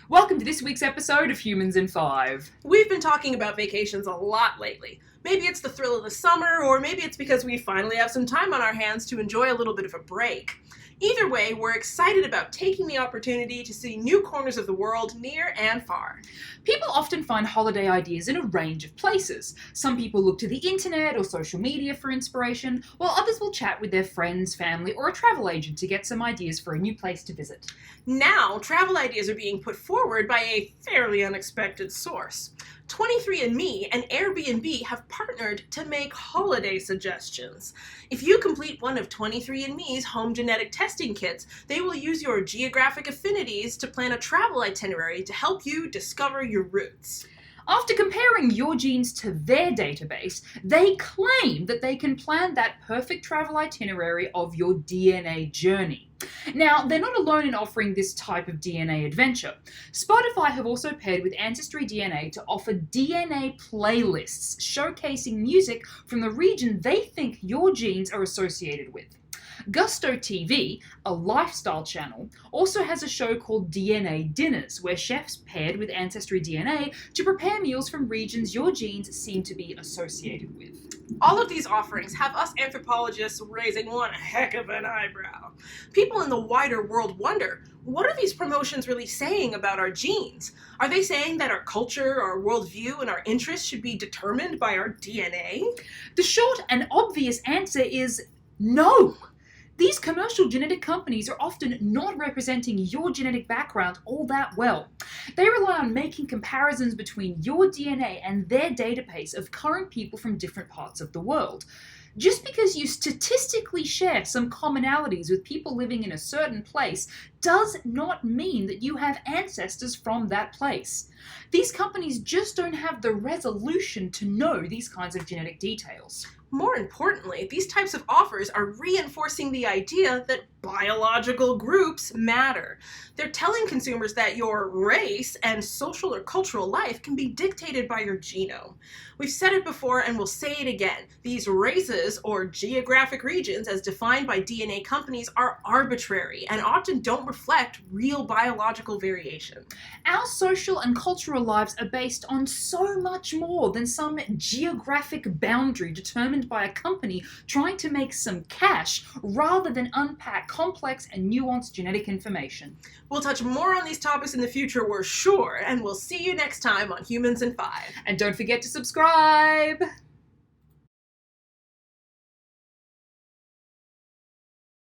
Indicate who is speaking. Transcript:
Speaker 1: Welcome to this week's episode of Humans in 5.
Speaker 2: We've been talking about vacations a lot lately. Maybe it's the thrill of the summer, or maybe it's because we finally have some time on our hands to enjoy a little bit of a break. Either way, we're excited about taking the opportunity to see new corners of the world near and far.
Speaker 1: People often find holiday ideas in a range of places. Some people look to the internet or social media for inspiration, while others will chat with their friends, family, or a travel agent to get some ideas for a new place to visit.
Speaker 2: Now, travel ideas are being put forward by a fairly unexpected source. 23andMe and Airbnb have partnered to make holiday suggestions. If you complete one of 23andMe's home genetic testing kits, they will use your geographic affinities to plan a travel itinerary to help you discover your roots.
Speaker 1: After comparing your genes to their database, they claim that they can plan that perfect travel itinerary of your DNA journey. Now, they're not alone in offering this type of DNA adventure. Spotify have also paired with Ancestry DNA to offer DNA playlists showcasing music from the region they think your genes are associated with. Gusto TV, a lifestyle channel, also has a show called DNA Dinners, where chefs paired with Ancestry DNA to prepare meals from regions your genes seem to be associated with.
Speaker 2: All of these offerings have us anthropologists raising one heck of an eyebrow. People in the wider world wonder, what are these promotions really saying about our genes? Are they saying that our culture, our worldview, and our interests should be determined by our DNA?
Speaker 1: The short and obvious answer is no. These commercial genetic companies are often not representing your genetic background all that well. They rely on making comparisons between your DNA and their database of current people from different parts of the world. Just because you statistically share some commonalities with people living in a certain place does not mean that you have ancestors from that place. These companies just don't have the resolution to know these kinds of genetic details.
Speaker 2: More importantly, these types of offers are reinforcing the idea that biological groups matter. They're telling consumers that your race and social or cultural life can be dictated by your genome. We've said it before and we'll say it again. These races, or geographic regions as defined by DNA companies, are arbitrary and often don't reflect real biological variation.
Speaker 1: Our social and cultural lives are based on so much more than some geographic boundary determined by a company trying to make some cash rather than unpack complex and nuanced genetic information.
Speaker 2: We'll touch more on these topics in the future, we're sure, and we'll see you next time on Humans in 5.
Speaker 1: And don't forget to subscribe!